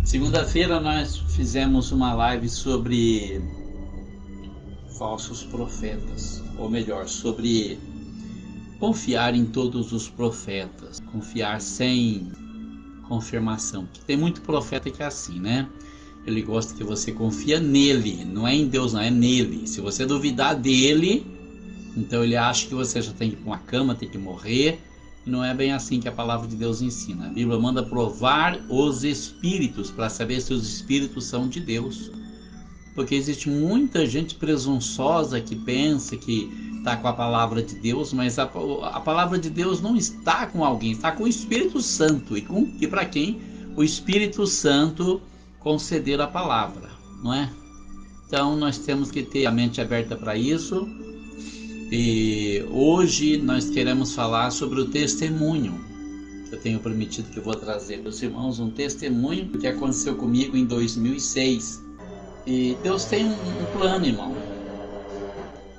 Segunda-feira nós fizemos uma live sobre falsos profetas, ou melhor, sobre confiar em todos os profetas, confiar sem confirmação. Tem muito profeta que é assim, né? Ele gosta que você confia nele, não é em Deus, não, é nele. Se você duvidar dele, então ele acha que você já tem que ir para uma cama, tem que morrer. Não é bem assim que a palavra de Deus ensina. A Bíblia manda provar os espíritos para saber se os espíritos são de Deus. Porque existe muita gente presunçosa que pensa que está com a palavra de Deus, mas a palavra de Deus não está com alguém, está com o Espírito Santo. E para quem o Espírito Santo conceder a palavra, não é? Então nós temos que ter a mente aberta para isso. E hoje nós queremos falar sobre o testemunho. Eu tenho prometido que eu vou trazer para os irmãos um testemunho do que aconteceu comigo em 2006. E Deus tem um plano, irmão.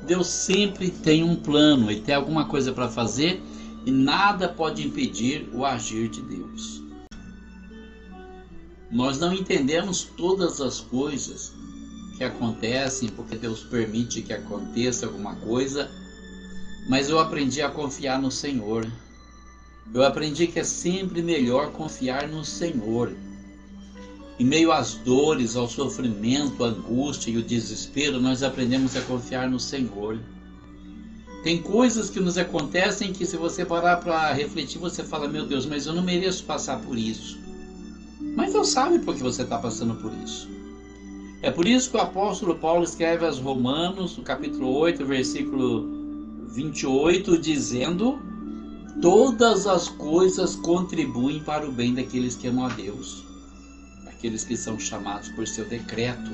Deus sempre tem um plano. Ele tem alguma coisa para fazer e nada pode impedir o agir de Deus. Nós não entendemos todas as coisas que acontecem porque Deus permite que aconteça alguma coisa, mas eu aprendi a confiar no Senhor. Eu aprendi que é sempre melhor confiar no Senhor. Em meio às dores, ao sofrimento, à angústia e o desespero, nós aprendemos a confiar no Senhor. Tem coisas que nos acontecem que, se você parar para refletir, você fala: meu Deus, mas eu não mereço passar por isso. Mas Deus sabe por que você está passando por isso. É por isso que o apóstolo Paulo escreve aos Romanos, no capítulo 8, versículo 28, dizendo: todas as coisas contribuem para o bem daqueles que amam a Deus, aqueles que são chamados por seu decreto.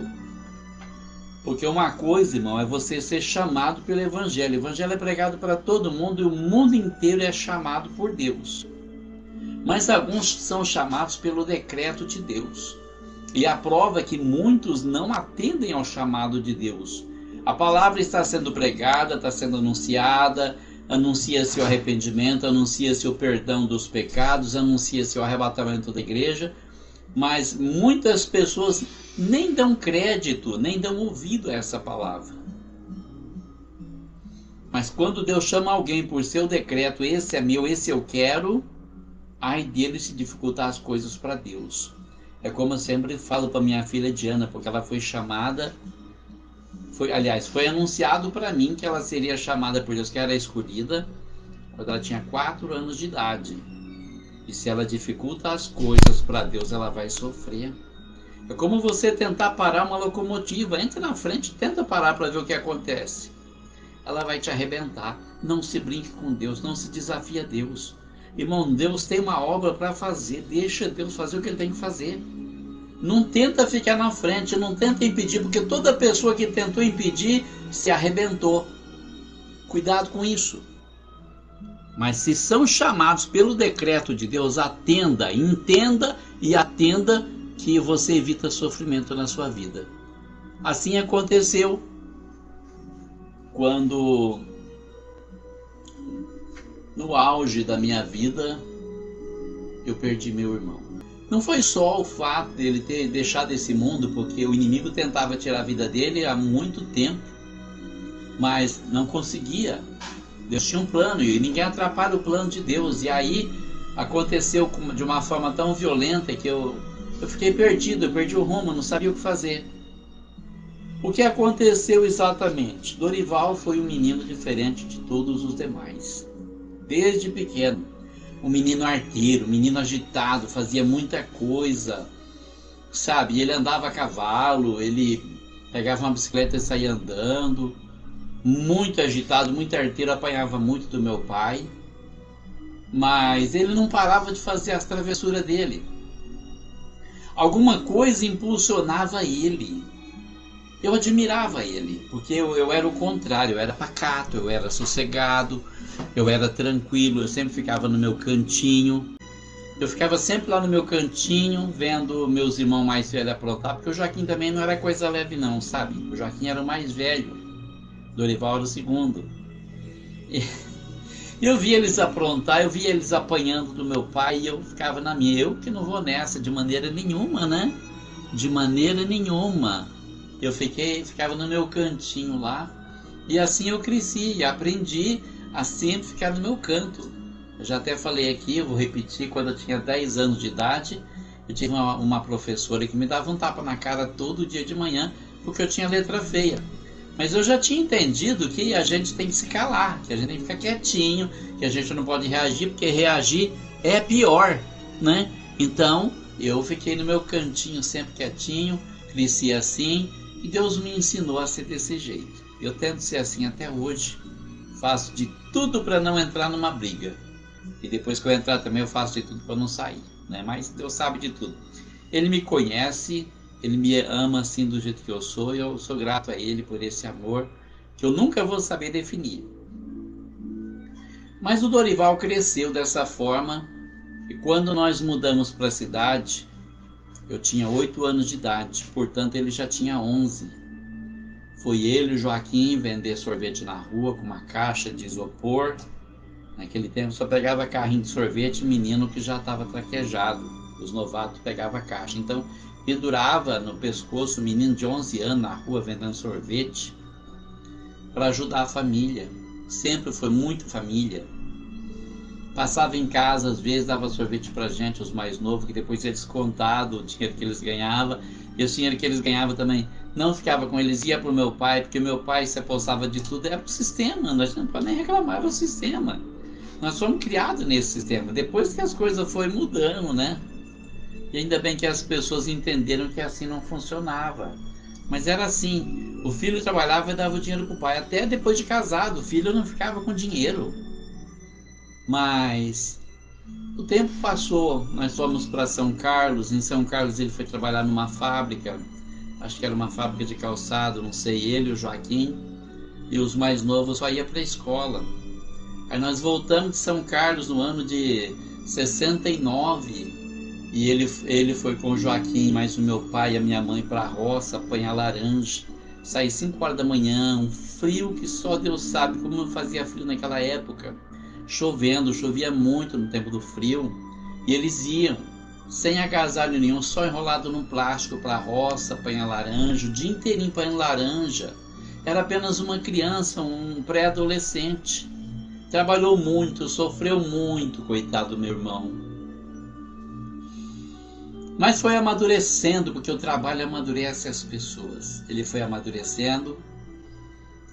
Porque uma coisa, irmão, é você ser chamado pelo Evangelho. O Evangelho é pregado para todo mundo e o mundo inteiro é chamado por Deus. Mas alguns são chamados pelo decreto de Deus. E a prova é que muitos não atendem ao chamado de Deus. A palavra está sendo pregada, está sendo anunciada, anuncia-se o arrependimento, anuncia-se o perdão dos pecados, anuncia-se o arrebatamento da igreja, mas muitas pessoas nem dão crédito, nem dão ouvido a essa palavra. Mas quando Deus chama alguém por seu decreto, esse é meu, esse eu quero, ai dele se dificultar as coisas para Deus. É como eu sempre falo para minha filha Diana, porque ela foi chamada, foi anunciado para mim que ela seria chamada por Deus, que era escolhida, quando ela tinha 4 anos de idade. E se ela dificulta as coisas para Deus, ela vai sofrer. É como você tentar parar uma locomotiva. Entre na frente e tenta parar para ver o que acontece. Ela vai te arrebentar. Não se brinque com Deus, não se desafie a Deus. Irmão, Deus tem uma obra para fazer. Deixa Deus fazer o que Ele tem que fazer. Não tenta ficar na frente, não tenta impedir, porque toda pessoa que tentou impedir se arrebentou. Cuidado com isso. Mas se são chamados pelo decreto de Deus, atenda, entenda e atenda, que você evita sofrimento na sua vida. Assim aconteceu quando, no auge da minha vida, eu perdi meu irmão. Não foi só o fato dele ter deixado esse mundo, porque o inimigo tentava tirar a vida dele há muito tempo, mas não conseguia. Deus tinha um plano e ninguém atrapalha o plano de Deus. E aí aconteceu de uma forma tão violenta que eu fiquei perdido, eu perdi o rumo, não sabia o que fazer. O que aconteceu exatamente? Dorival foi um menino diferente de todos os demais. Desde pequeno, um menino arteiro, um menino agitado, fazia muita coisa, sabe? Ele andava a cavalo, ele pegava uma bicicleta e saía andando. Muito agitado, muito arteiro, apanhava muito do meu pai, mas ele não parava de fazer as travessuras dele. Alguma coisa impulsionava ele. Eu admirava ele, porque eu era o contrário, eu era pacato, eu era sossegado, eu era tranquilo, eu sempre ficava no meu cantinho. Eu ficava sempre lá no meu cantinho, vendo meus irmãos mais velhos aprontar, porque o Joaquim também não era coisa leve não, sabe? O Joaquim era o mais velho. Dorival era o segundo. Eu via eles aprontar, eu via eles apanhando do meu pai e eu ficava na minha. Eu que não vou nessa de maneira nenhuma, né? De maneira nenhuma. Eu ficava no meu cantinho lá. E assim eu cresci e aprendi a sempre ficar no meu canto. Eu já até falei aqui, eu vou repetir, quando eu tinha 10 anos de idade, eu tive uma professora que me dava um tapa na cara todo dia de manhã, porque eu tinha letra feia. Mas eu já tinha entendido que a gente tem que se calar, que a gente tem que ficar quietinho, que a gente não pode reagir, porque reagir é pior, né? Então, eu fiquei no meu cantinho sempre quietinho, cresci assim, e Deus me ensinou a ser desse jeito. Eu tento ser assim até hoje. Faço de tudo para não entrar numa briga. E depois que eu entrar também eu faço de tudo para não sair, né? Mas Deus sabe de tudo. Ele me conhece, Ele me ama assim do jeito que eu sou, e eu sou grato a Ele por esse amor que eu nunca vou saber definir. Mas o Dorival cresceu dessa forma, e quando nós mudamos para a cidade, eu tinha 8 anos de idade, portanto ele já tinha 11. Foi ele e o Joaquim vender sorvete na rua com uma caixa de isopor. Naquele tempo só pegava carrinho de sorvete menino que já estava traquejado. Os novatos pegavam a caixa. Então pendurava no pescoço um menino de 11 anos na rua vendendo sorvete para ajudar a família. Sempre foi muito família. Passava em casa, às vezes dava sorvete pra gente, os mais novos, que depois eles contavam o dinheiro que eles ganhavam. E o dinheiro que eles ganhavam também não ficava com eles, ia pro meu pai, porque o meu pai se apossava de tudo. Era o sistema, nós não podemos nem reclamar, era o sistema. Nós fomos criados nesse sistema, depois que as coisas foram mudando, né? E ainda bem que as pessoas entenderam que assim não funcionava. Mas era assim, o filho trabalhava e dava o dinheiro pro pai. Até depois de casado, o filho não ficava com dinheiro. Mas o tempo passou, nós fomos para São Carlos. Em São Carlos ele foi trabalhar numa fábrica, acho que era uma fábrica de calçado, não sei, ele, o Joaquim, e os mais novos só iam para a escola. Aí nós voltamos de São Carlos no ano de 69, e ele foi com o Joaquim, mais o meu pai e a minha mãe para a roça apanhar laranja. Saí 5 horas da manhã, um frio que só Deus sabe como fazia frio naquela época. Chovendo, chovia muito no tempo do frio, e eles iam sem agasalho nenhum, só enrolado num plástico para a roça, apanhar laranja, o dia inteirinho apanhando laranja. Era apenas uma criança, um pré-adolescente. Trabalhou muito, sofreu muito, coitado do meu irmão. Mas foi amadurecendo, porque o trabalho amadurece as pessoas. Ele foi amadurecendo.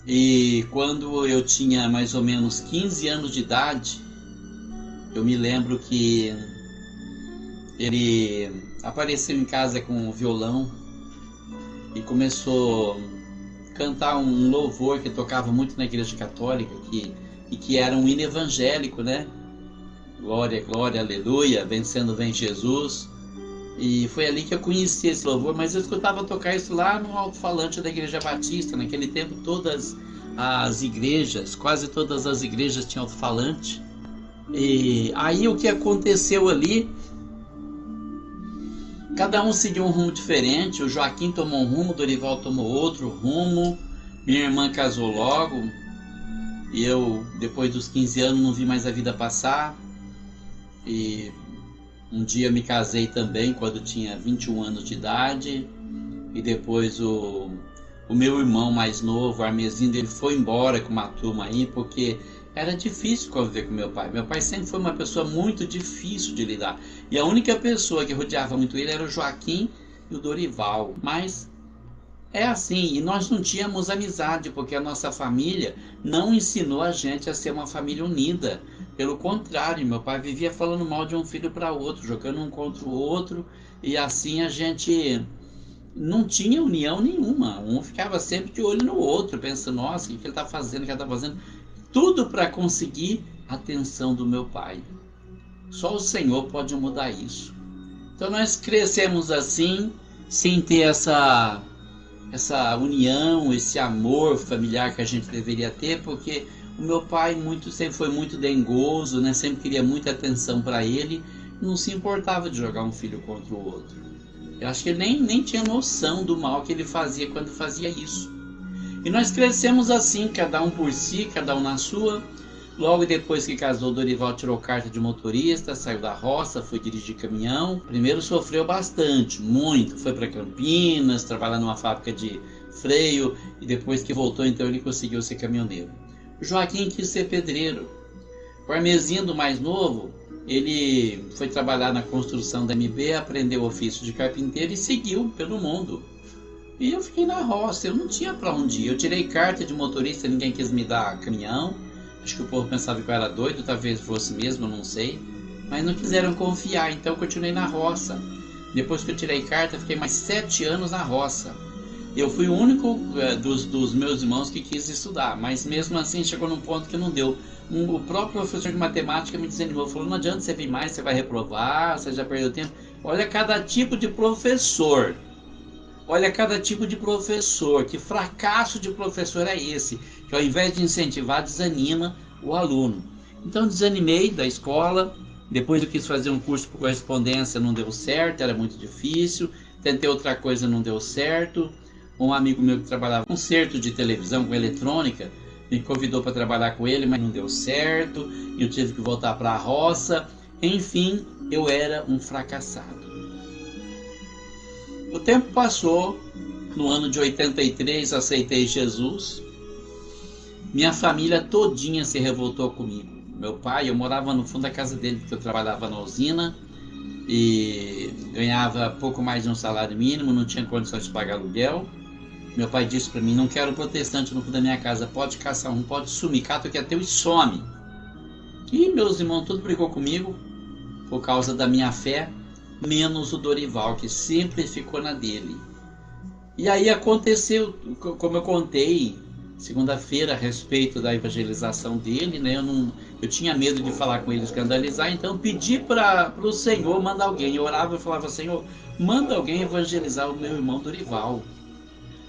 E quando eu tinha mais ou menos 15 anos de idade, eu me lembro que ele apareceu em casa com um violão e começou a cantar um louvor que tocava muito na igreja católica, e que era um hino evangélico, né? Glória, glória, aleluia, vencendo vem Jesus. E foi ali que eu conheci esse louvor, mas eu escutava tocar isso lá no alto-falante da Igreja Batista. Naquele tempo todas as igrejas, quase todas as igrejas tinham alto-falante. E aí o que aconteceu ali, cada um seguiu um rumo diferente. O Joaquim tomou um rumo, o Dorival tomou outro rumo, minha irmã casou logo, e eu, depois dos 15 anos, não vi mais a vida passar. E um dia me casei também, quando tinha 21 anos de idade. E depois o meu irmão mais novo, o Armezinho, ele foi embora com uma turma aí, porque era difícil conviver com meu pai. Meu pai sempre foi uma pessoa muito difícil de lidar. E a única pessoa que rodeava muito ele era o Joaquim e o Dorival. Mas é assim, e nós não tínhamos amizade, porque a nossa família não ensinou a gente a ser uma família unida. Pelo contrário, meu pai vivia falando mal de um filho para outro, jogando um contra o outro, e assim a gente não tinha união nenhuma. Um ficava sempre de olho no outro, pensando, nossa, o que ele está fazendo, o que ele está fazendo? Tudo para conseguir a atenção do meu pai. Só o Senhor pode mudar isso. Então nós crescemos assim, sem ter essa união, esse amor familiar que a gente deveria ter, porque o meu pai sempre foi muito dengoso, né? Sempre queria muita atenção para ele, não se importava de jogar um filho contra o outro. Eu acho que ele nem tinha noção do mal que ele fazia quando fazia isso. E nós crescemos assim, cada um por si, cada um na sua. Logo depois que casou, Dorival tirou carta de motorista, saiu da roça, foi dirigir caminhão. Primeiro sofreu bastante, muito. Foi para Campinas, trabalhar numa fábrica de freio, e depois que voltou, então ele conseguiu ser caminhoneiro. Joaquim quis ser pedreiro. O Armezindo, mais novo, ele foi trabalhar na construção da MB, aprendeu o ofício de carpinteiro e seguiu pelo mundo. E eu fiquei na roça, eu não tinha para onde ir. Eu tirei carta de motorista, ninguém quis me dar caminhão. Acho que o povo pensava que eu era doido, talvez fosse mesmo, não sei. Mas não quiseram confiar, então eu continuei na roça. Depois que eu tirei carta, fiquei mais 7 anos na roça. Eu fui o único dos meus irmãos que quis estudar, mas mesmo assim chegou num ponto que não deu. O próprio professor de matemática me desanimou, falou, não adianta você vir mais, você vai reprovar, você já perdeu tempo. Olha cada tipo de professor. Olha cada tipo de professor, que fracasso de professor é esse, que ao invés de incentivar, desanima o aluno. Então desanimei da escola, depois eu quis fazer um curso por correspondência, não deu certo, era muito difícil, tentei outra coisa, não deu certo. Um amigo meu que trabalhava com concerto de televisão, com eletrônica, me convidou para trabalhar com ele, mas não deu certo, eu tive que voltar para a roça, enfim, eu era um fracassado. O tempo passou, no ano de 83 aceitei Jesus, minha família todinha se revoltou comigo. Meu pai, eu morava no fundo da casa dele, porque eu trabalhava na usina e ganhava pouco mais de um salário mínimo, não tinha condições de pagar aluguel. Meu pai disse para mim, não quero protestante no fundo da minha casa, pode caçar um, pode sumir, cata o que é teu e some. E meus irmãos tudo brigou comigo, por causa da minha fé, menos o Dorival, que sempre ficou na dele. E aí aconteceu, como eu contei segunda-feira a respeito da evangelização dele, né? Eu tinha medo de falar com ele, escandalizar, então pedi para o Senhor mandar alguém. Eu orava e falava, Senhor, manda alguém evangelizar o meu irmão Dorival.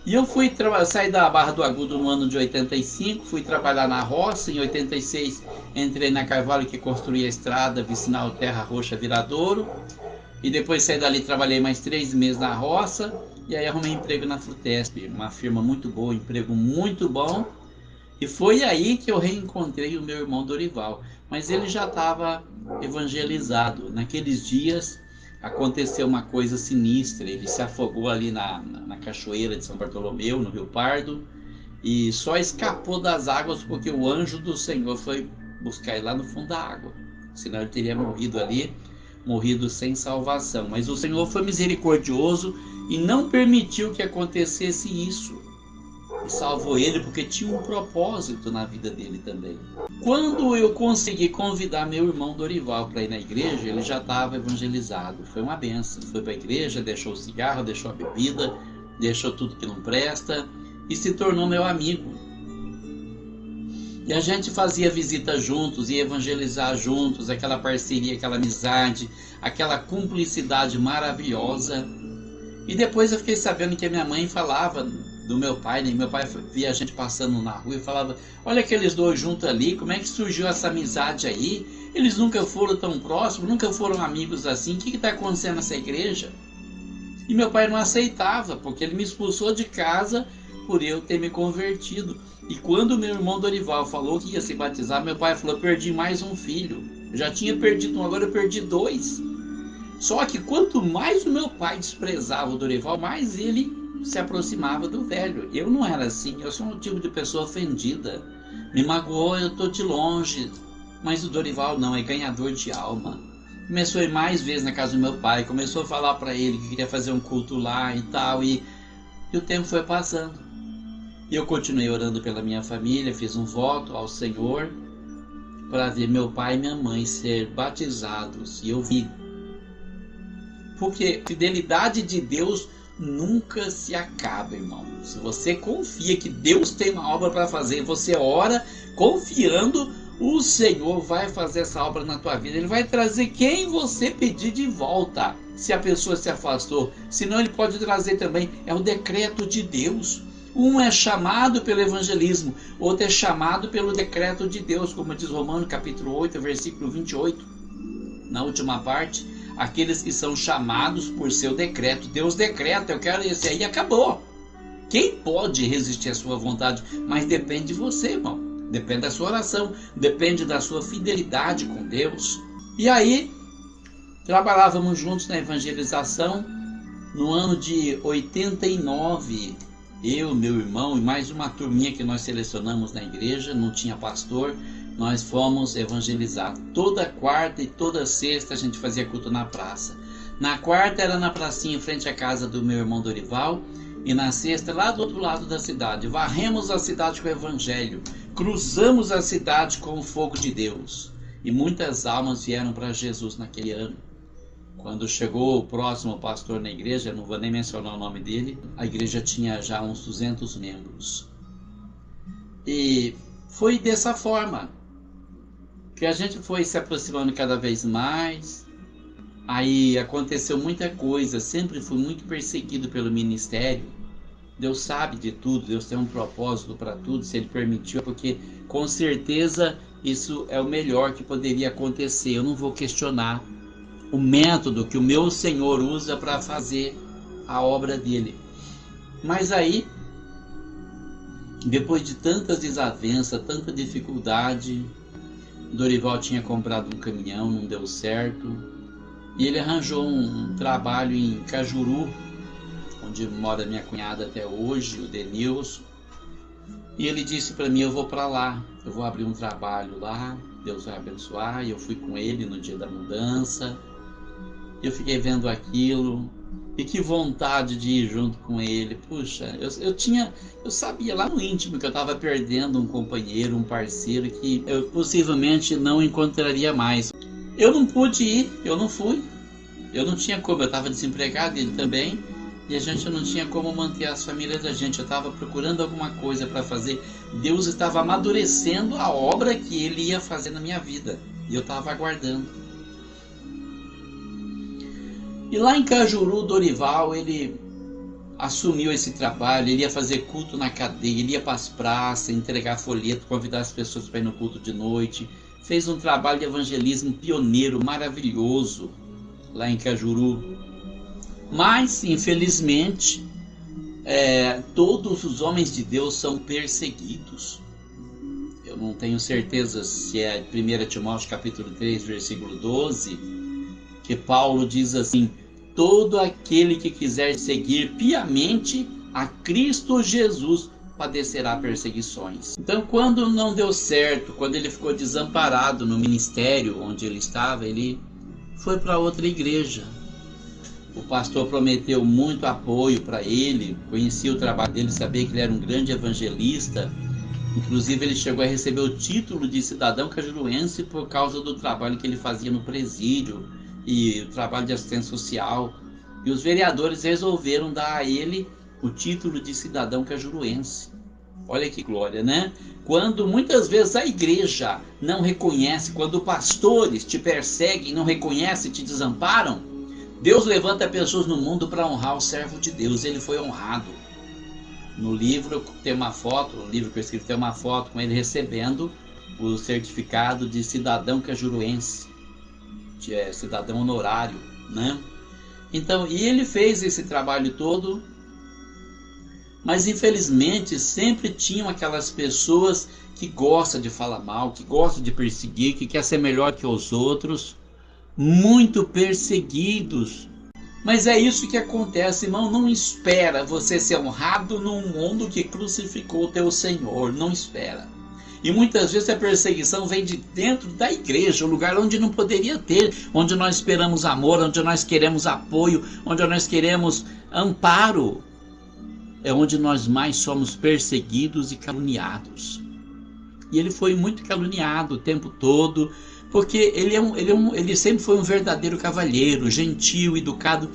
E eu fui sair da Barra do Agudo no ano de 85, fui trabalhar na roça, em 86 entrei na Carvalho que construía a estrada vicinal Terra Roxa Viradouro, e depois saí dali, trabalhei mais 3 meses na roça, e aí arrumei emprego na Frutesp, uma firma muito boa, emprego muito bom, e foi aí que eu reencontrei o meu irmão Dorival, mas ele já estava evangelizado. Naqueles dias aconteceu uma coisa sinistra, ele se afogou ali na cachoeira de São Bartolomeu, no Rio Pardo, e só escapou das águas porque o anjo do Senhor foi buscar ele lá no fundo da água, senão ele teria morrido ali, morrido sem salvação. Mas o Senhor foi misericordioso e não permitiu que acontecesse isso, e salvou ele porque tinha um propósito na vida dele também. Quando eu consegui convidar meu irmão Dorival para ir na igreja, ele já estava evangelizado. Foi uma benção. Foi para a igreja, deixou o cigarro, deixou a bebida, deixou tudo que não presta e se tornou meu amigo. E a gente fazia visita juntos, ia evangelizar juntos, aquela parceria, aquela amizade, aquela cumplicidade maravilhosa. E depois eu fiquei sabendo que a minha mãe falava do meu pai, né? Meu pai via a gente passando na rua e falava, olha aqueles dois juntos ali, como é que surgiu essa amizade aí? Eles nunca foram tão próximos, nunca foram amigos assim, o que está acontecendo nessa igreja? E meu pai não aceitava, porque ele me expulsou de casa por eu ter me convertido. E quando meu irmão Dorival falou que ia se batizar, meu pai falou, perdi mais um filho. Eu já tinha perdido um, agora eu perdi 2. Só que quanto mais o meu pai desprezava o Dorival, mais ele se aproximava do velho. Eu não era assim, eu sou um tipo de pessoa ofendida. Me magoou, eu estou de longe. Mas o Dorival não, é ganhador de alma. Começou a ir mais vezes na casa do meu pai, começou a falar para ele que queria fazer um culto lá e tal, e o tempo foi passando. E eu continuei orando pela minha família, fiz um voto ao Senhor para ver meu pai e minha mãe ser batizados, e eu vi. Porque a fidelidade de Deus nunca se acaba, irmão. Se você confia que Deus tem uma obra para fazer, você ora confiando, o Senhor vai fazer essa obra na tua vida. Ele vai trazer quem você pedir de volta, se a pessoa se afastou. Senão ele pode trazer também, é o decreto de Deus. Um é chamado pelo evangelismo, outro é chamado pelo decreto de Deus, como diz Romanos capítulo 8, versículo 28, na última parte. Aqueles que são chamados por seu decreto. Deus decreta, eu quero esse aí, acabou. Quem pode resistir à sua vontade? Mas depende de você, irmão. depende da sua oração, depende da sua fidelidade com Deus. E aí, trabalhávamos juntos na evangelização. No ano de 89, eu, meu irmão e mais uma turminha que nós selecionamos na igreja, não tinha pastor, nós fomos evangelizar. Toda quarta e toda sexta a gente fazia culto na praça. Na quarta era na pracinha em frente à casa do meu irmão Dorival, e na sexta lá do outro lado da cidade. Varremos a cidade com o evangelho, cruzamos a cidade com o fogo de Deus, e muitas almas vieram para Jesus naquele ano. Quando chegou o próximo pastor na igreja, não vou nem mencionar o nome dele, a igreja tinha já uns 200 membros. E foi dessa forma que a gente foi se aproximando cada vez mais. Aí aconteceu muita coisa, sempre fui muito perseguido pelo ministério. Deus sabe de tudo, Deus tem um propósito para tudo, se Ele permitiu, porque com certeza isso é o melhor que poderia acontecer. Eu não vou questionar o método que o meu Senhor usa para fazer a obra dele. Mas aí, depois de tantas desavenças, tanta dificuldade, Dorival tinha comprado um caminhão, não deu certo, e ele arranjou um trabalho em Cajuru, onde mora minha cunhada até hoje, o Denilson. E ele disse para mim: eu vou para lá, eu vou abrir um trabalho lá, Deus vai abençoar. E eu fui com ele no dia da mudança. Eu fiquei vendo aquilo, e que vontade de ir junto com ele. Puxa, eu sabia lá no íntimo que eu estava perdendo um companheiro, um parceiro que eu possivelmente não encontraria mais. Eu não pude ir, eu não fui, eu não tinha como, eu estava desempregado, ele também, e a gente não tinha como manter as famílias da gente. Eu estava procurando alguma coisa para fazer. Deus estava amadurecendo a obra que Ele ia fazer na minha vida, e eu estava aguardando. E lá em Cajuru, Dorival, ele assumiu esse trabalho. Ele ia fazer culto na cadeia, ele ia para as praças, entregar folheto, convidar as pessoas para ir no culto de noite. Fez um trabalho de evangelismo pioneiro, maravilhoso, lá em Cajuru. Mas, infelizmente, todos os homens de Deus são perseguidos. Eu não tenho certeza se é 1 Timóteo capítulo 3, versículo 12, que Paulo diz assim: todo aquele que quiser seguir piamente a Cristo Jesus padecerá perseguições. Então, quando não deu certo, quando ele ficou desamparado no ministério onde ele estava, ele foi para outra igreja. O pastor prometeu muito apoio para ele, conhecia o trabalho dele, sabia que ele era um grande evangelista. Inclusive, ele chegou a receber o título de cidadão cajuruense por causa do trabalho que ele fazia no presídio e o trabalho de assistência social. E os vereadores resolveram dar a ele o título de cidadão cajuruense. Olha que glória, né? Quando muitas vezes a igreja não reconhece, quando pastores te perseguem, não reconhecem, te desamparam, Deus levanta pessoas no mundo para honrar o servo de Deus. Ele foi honrado. No livro tem uma foto, o livro que eu escrevi tem uma foto com ele recebendo o certificado de cidadão cajuruense, que é cidadão honorário, né? Então, e ele fez esse trabalho todo, mas infelizmente sempre tinham aquelas pessoas que gostam de falar mal, que gostam de perseguir, que quer ser melhor que os outros, muito perseguidos. Mas é isso que acontece, irmão. Não espera você ser honrado num mundo que crucificou o teu Senhor, não espera. E muitas vezes a perseguição vem de dentro da igreja, o lugar onde não poderia ter, onde nós esperamos amor, onde nós queremos apoio, onde nós queremos amparo. É onde nós mais somos perseguidos e caluniados. E ele foi muito caluniado o tempo todo, porque ele sempre foi um verdadeiro cavalheiro, gentil, educado.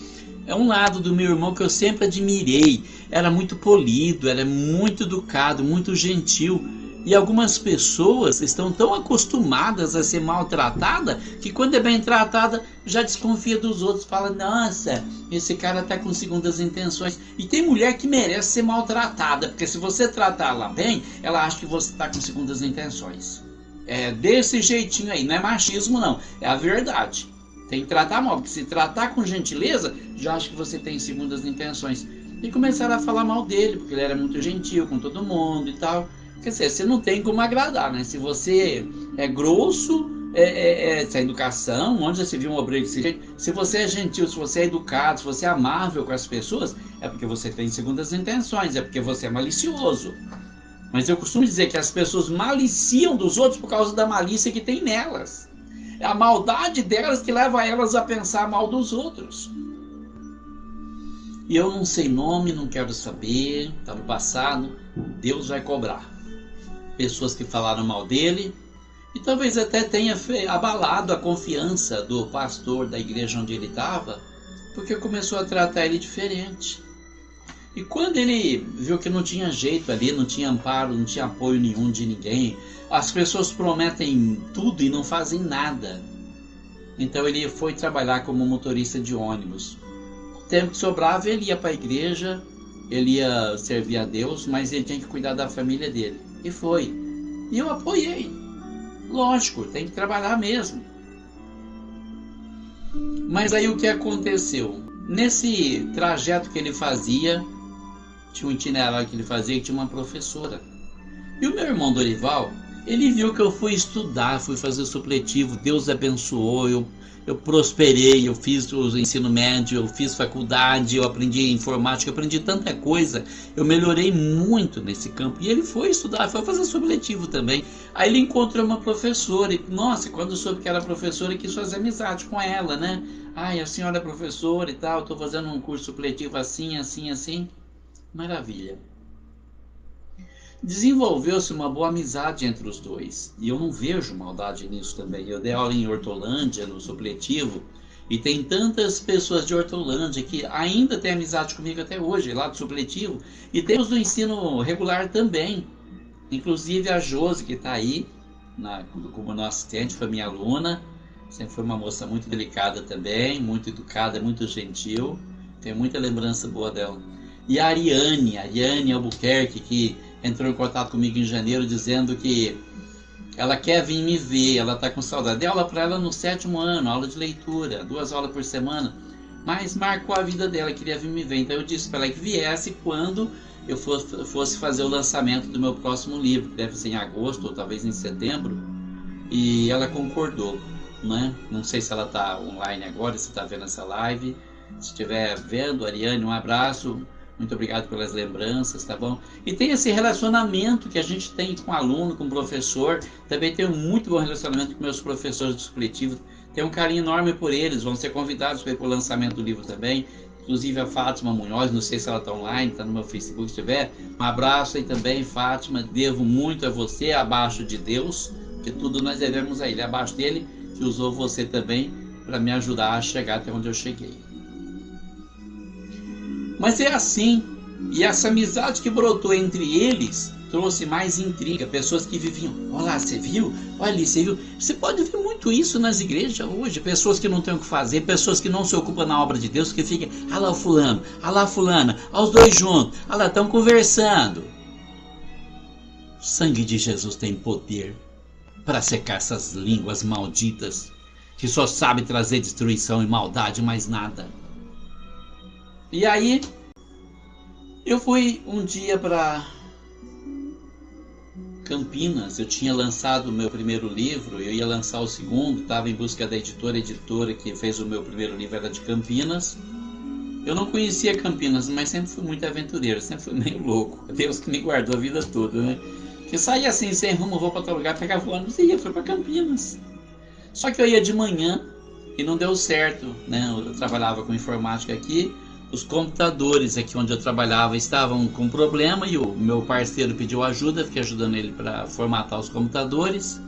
É um lado do meu irmão que eu sempre admirei. Era muito polido, era muito educado, muito gentil. E algumas pessoas estão tão acostumadas a ser maltratada que quando é bem tratada já desconfia dos outros. Fala: nossa, esse cara está com segundas intenções. E tem mulher que merece ser maltratada, porque se você tratar ela bem, ela acha que você está com segundas intenções. É desse jeitinho aí, não é machismo não, é a verdade. Tem que tratar mal, porque se tratar com gentileza, já acha que você tem segundas intenções. E começaram a falar mal dele, porque ele era muito gentil com todo mundo e tal. Quer dizer, você não tem como agradar, né? Se você é grosso, sem educação, onde você viu um obreiro desse jeito? Se você é gentil, se você é educado, se você é amável com as pessoas, é porque você tem segundas intenções, é porque você é malicioso. Mas eu costumo dizer que as pessoas maliciam dos outros por causa da malícia que tem nelas. É a maldade delas que leva elas a pensar mal dos outros. E eu não sei nome, não quero saber, está no passado, Deus vai cobrar. Pessoas que falaram mal dele, e talvez até tenha abalado a confiança do pastor da igreja onde ele estava, porque começou a tratar ele diferente. E quando ele viu que não tinha jeito ali, não tinha amparo, não tinha apoio nenhum de ninguém, as pessoas prometem tudo e não fazem nada. Então ele foi trabalhar como motorista de ônibus. O tempo que sobrava, ele ia para a igreja, ele ia servir a Deus, mas ele tinha que cuidar da família dele. E foi. E eu apoiei. Lógico, tem que trabalhar mesmo. Mas aí o que aconteceu? Nesse trajeto que ele fazia, tinha um itinerário que ele fazia e tinha uma professora. E o meu irmão Dorival, ele viu que eu fui estudar, fui fazer supletivo, Deus abençoou, eu prosperei, eu fiz o ensino médio, eu fiz faculdade, eu aprendi informática, eu aprendi tanta coisa, eu melhorei muito nesse campo. E ele foi estudar, foi fazer supletivo também. Aí ele encontrou uma professora, e nossa, quando eu soube que era professora, eu quis fazer amizade com ela, né? Ai, a senhora é professora e tal, estou fazendo um curso supletivo assim, assim, assim. Maravilha. Desenvolveu-se uma boa amizade entre os dois, e eu não vejo maldade nisso também. Eu dei aula em Hortolândia, no supletivo, e tem tantas pessoas de Hortolândia que ainda têm amizade comigo até hoje, lá do supletivo, e temos do ensino regular também. Inclusive a Josi, que está aí, como nossa assistente, foi minha aluna, sempre foi uma moça muito delicada também, muito educada, muito gentil, tenho muita lembrança boa dela. E a Ariane Albuquerque, que entrou em contato comigo em janeiro dizendo que ela quer vir me ver, ela está com saudade. Dei aula para ela no 7º ano, aula de leitura, 2 aulas por semana, mas marcou a vida dela, queria vir me ver. Então eu disse para ela que viesse quando eu fosse fazer o lançamento do meu próximo livro, que deve ser em agosto ou talvez em setembro, e ela concordou, né? Não sei se ela está online agora, se está vendo essa live. Se estiver vendo, Ariane, um abraço. Muito obrigado pelas lembranças, tá bom? E tem esse relacionamento que a gente tem com aluno, com professor. Também tenho muito bom relacionamento com meus professores do supletivo. Tenho um carinho enorme por eles. Vão ser convidados para ir para o lançamento do livro também. Inclusive a Fátima Munhoz, não sei se ela está online, está no meu Facebook, se estiver. Um abraço aí também, Fátima. Devo muito a você, abaixo de Deus, que tudo nós devemos a Ele. Abaixo dele, que usou você também para me ajudar a chegar até onde eu cheguei. Mas é assim, e essa amizade que brotou entre eles trouxe mais intriga, pessoas que viviam, olha lá, você viu? Olha ali, você viu? Você pode ver muito isso nas igrejas hoje, pessoas que não têm o que fazer, pessoas que não se ocupam na obra de Deus, que ficam, olha lá o fulano, olha lá a fulana, olha os dois juntos, olha lá, estão conversando. O sangue de Jesus tem poder para secar essas línguas malditas, que só sabe trazer destruição e maldade, mais nada. E aí, eu fui um dia para Campinas, eu tinha lançado o meu primeiro livro, eu ia lançar o segundo, estava em busca da editora que fez o meu primeiro livro, era de Campinas. Eu não conhecia Campinas, mas sempre fui muito aventureiro, sempre fui meio louco. Deus que me guardou a vida toda, né? Que saía assim, sem rumo, vou para tal lugar, pegava o ônibus e ia, foi para Campinas. Só que eu ia de manhã e não deu certo, né? Eu trabalhava com informática aqui. Os computadores aqui onde eu trabalhava estavam com problema e o meu parceiro pediu ajuda, fiquei ajudando ele para formatar os computadores.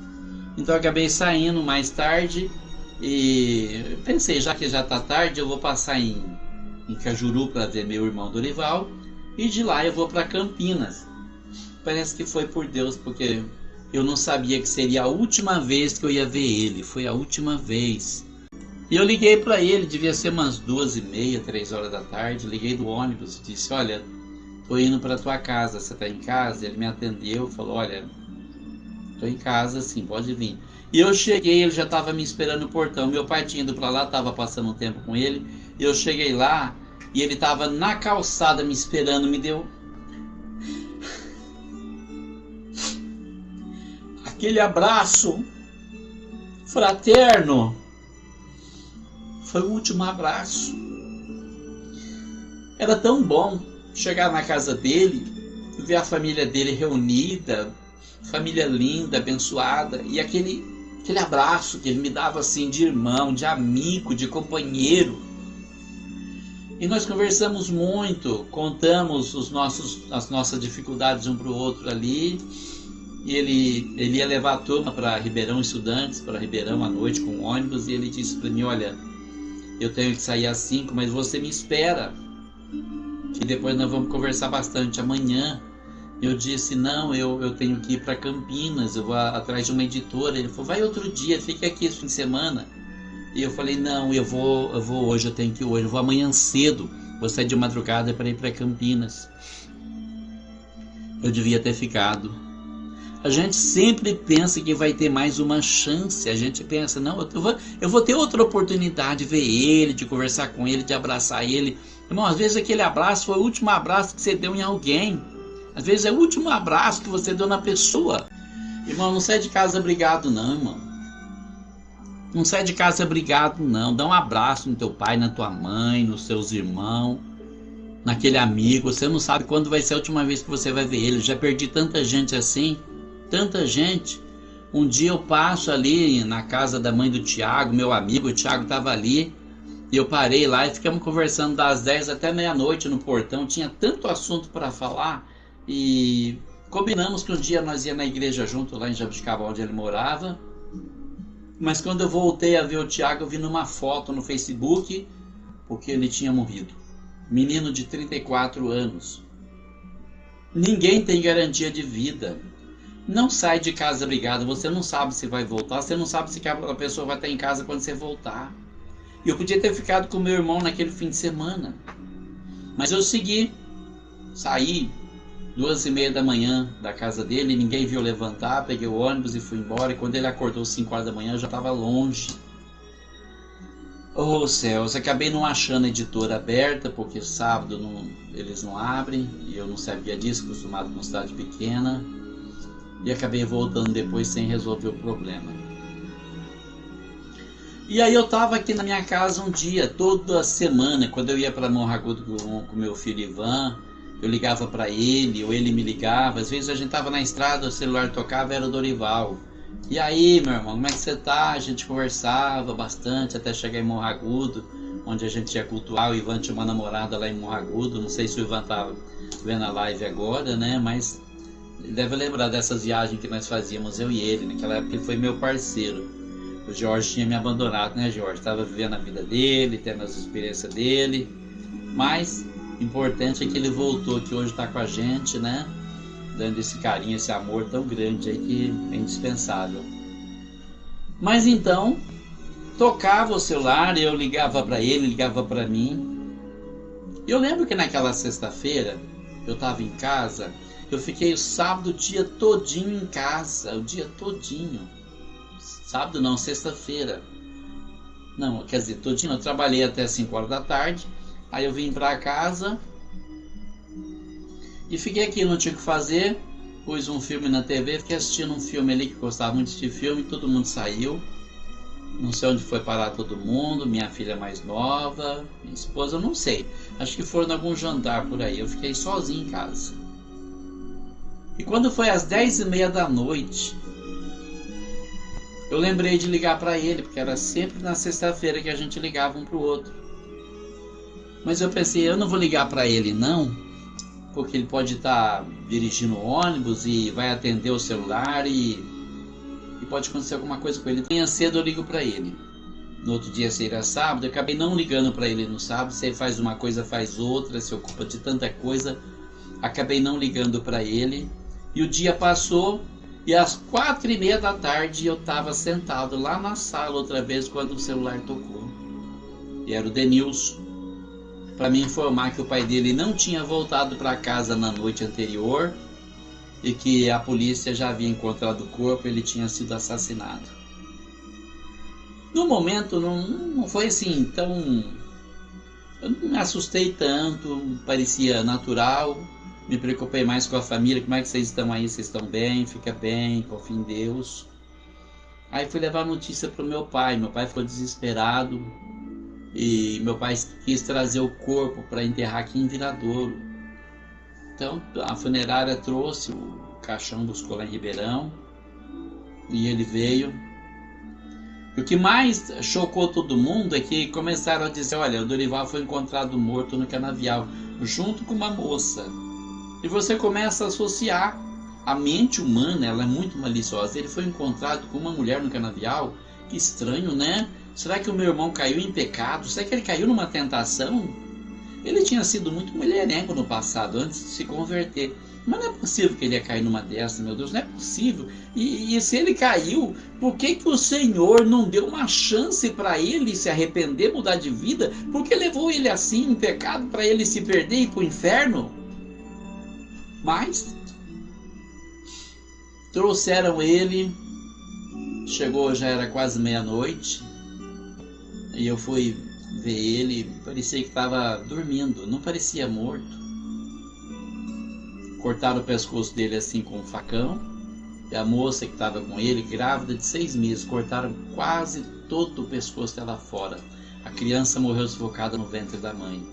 Então eu acabei saindo mais tarde e pensei, já que já está tarde, eu vou passar em Cajuru para ver meu irmão Dorival e de lá eu vou para Campinas. Parece que foi por Deus, porque eu não sabia que seria a última vez que eu ia ver ele, foi a última vez. E eu liguei para ele, devia ser umas 2h30, 3 horas da tarde, liguei do ônibus e disse, olha, tô indo para tua casa, você tá em casa? Ele me atendeu, falou, olha, tô em casa sim, pode vir. E eu cheguei, ele já estava me esperando no portão, meu pai tinha ido para lá, estava passando um tempo com ele, e eu cheguei lá e ele estava na calçada me esperando, me deu aquele abraço fraterno. Foi o último abraço. Era tão bom chegar na casa dele, ver a família dele reunida, família linda, abençoada, e aquele abraço que ele me dava assim de irmão, de amigo, de companheiro. E nós conversamos muito, contamos as nossas dificuldades um para o outro ali. E ele ia levar a turma para Ribeirão, estudantes, para Ribeirão à noite com o ônibus, e ele disse para mim: olha, eu tenho que sair às 5, mas você me espera, que depois nós vamos conversar bastante amanhã. Eu disse: não, eu tenho que ir para Campinas, eu vou atrás de uma editora. Ele falou: vai outro dia, fica aqui esse fim de semana. E eu falei: não, eu vou hoje, eu tenho que ir hoje, eu vou amanhã cedo, vou sair de madrugada para ir para Campinas. Eu devia ter ficado. A gente sempre pensa que vai ter mais uma chance. A gente pensa: não, eu vou ter outra oportunidade de ver ele, de conversar com ele, de abraçar ele. Irmão, às vezes aquele abraço foi o último abraço que você deu em alguém. Às vezes é o último abraço que você deu na pessoa. Irmão, não sai de casa brigado não, irmão. Não sai de casa brigado não. Dá um abraço no teu pai, na tua mãe, nos seus irmãos, naquele amigo. Você não sabe quando vai ser a última vez que você vai ver ele. Já perdi tanta gente assim. Tanta gente. Um dia eu passo ali na casa da mãe do Tiago, meu amigo, o Tiago estava ali, e eu parei lá e ficamos conversando das 10 até meia-noite no portão. Tinha tanto assunto para falar, e combinamos que um dia nós ia na igreja junto lá em Jabuticaba, onde ele morava. Mas quando eu voltei a ver o Tiago, eu vi numa foto no Facebook, porque ele tinha morrido. Menino de 34 anos. Ninguém tem garantia de vida. Não sai de casa brigado, você não sabe se vai voltar, você não sabe se a pessoa vai estar em casa quando você voltar. E eu podia ter ficado com meu irmão naquele fim de semana, mas eu segui, saí 2h30 da manhã da casa dele, ninguém viu levantar, peguei o ônibus e fui embora. E quando ele acordou 5 horas da manhã, eu já estava longe. Oh céus, acabei não achando a editora aberta, porque sábado eles não abrem, e eu não sabia disso, acostumado com cidade pequena. E acabei voltando depois sem resolver o problema. E aí eu estava aqui na minha casa um dia, toda semana, quando eu ia para Morragudo com meu filho Ivan, eu ligava para ele, ou ele me ligava. Às vezes a gente estava na estrada, o celular tocava, era o Dorival. E aí, meu irmão, como é que você tá? A gente conversava bastante até chegar em Morragudo, onde a gente ia cultuar. O Ivan tinha uma namorada lá em Morragudo, não sei se o Ivan estava vendo a live agora, né? Mas ele deve lembrar dessas viagens que nós fazíamos, eu e ele. Naquela época ele foi meu parceiro. O Jorge tinha me abandonado, né, Jorge? Estava vivendo a vida dele, tendo as experiências dele. Mas o importante é que ele voltou, que hoje está com a gente, né? Dando esse carinho, esse amor tão grande aí que é indispensável. Mas então, tocava o celular, eu ligava para ele, ligava para mim. Eu lembro que naquela sexta-feira, eu estava em casa. Eu fiquei o sábado o dia todinho em casa, o dia todinho. Sábado não, sexta-feira. Não, quer dizer, todinho. Eu trabalhei até 5 horas da tarde. Aí eu vim pra casa e fiquei aqui, não tinha o que fazer. Pus um filme na TV, fiquei assistindo um filme ali que gostava muito de filme. Todo mundo saiu. Não sei onde foi parar todo mundo. Minha filha mais nova, minha esposa, eu não sei. Acho que foram em algum jantar por aí. Eu fiquei sozinho em casa. E quando foi às 10h30 da noite, eu lembrei de ligar para ele, porque era sempre na sexta-feira que a gente ligava um para o outro. Mas eu pensei, eu não vou ligar para ele não, porque ele pode estar dirigindo o ônibus e vai atender o celular e pode acontecer alguma coisa com ele. Amanhã cedo eu ligo para ele. No outro dia seria sábado, eu acabei não ligando para ele no sábado. Você faz uma coisa, faz outra, se ocupa de tanta coisa. Acabei não ligando para ele. E o dia passou e às 4h30 da tarde eu estava sentado lá na sala outra vez quando o celular tocou. E era o Denilson, para me informar que o pai dele não tinha voltado para casa na noite anterior e que a polícia já havia encontrado o corpo e ele tinha sido assassinado. No momento não foi assim tão... Eu não me assustei tanto, parecia natural. Me preocupei mais com a família. Como é que vocês estão aí? Vocês estão bem? Fica bem, confia em Deus. Aí fui levar a notícia para o meu pai. Meu pai ficou desesperado. E meu pai quis trazer o corpo para enterrar aqui em Viradouro. Então a funerária trouxe o caixão, buscou lá em Ribeirão. E ele veio. O que mais chocou todo mundo é que começaram a dizer: olha, o Dorival foi encontrado morto no canavial, junto com uma moça. E você começa a associar. A mente humana, ela é muito maliciosa. Ele foi encontrado com uma mulher no canavial. Que estranho, né? Será que o meu irmão caiu em pecado? Será que ele caiu numa tentação? Ele tinha sido muito mulherengo no passado, antes de se converter. Mas não é possível que ele ia cair numa dessas, meu Deus, não é possível. E se ele caiu, por que o Senhor não deu uma chance para ele se arrepender, mudar de vida? Por que levou ele assim em pecado para ele se perder e ir para o inferno? Mas trouxeram ele, chegou, já era quase meia-noite, e eu fui ver ele, parecia que estava dormindo, não parecia morto. Cortaram o pescoço dele assim com um facão, e a moça que estava com ele, grávida de 6 meses, cortaram quase todo o pescoço dela fora. A criança morreu sufocada no ventre da mãe.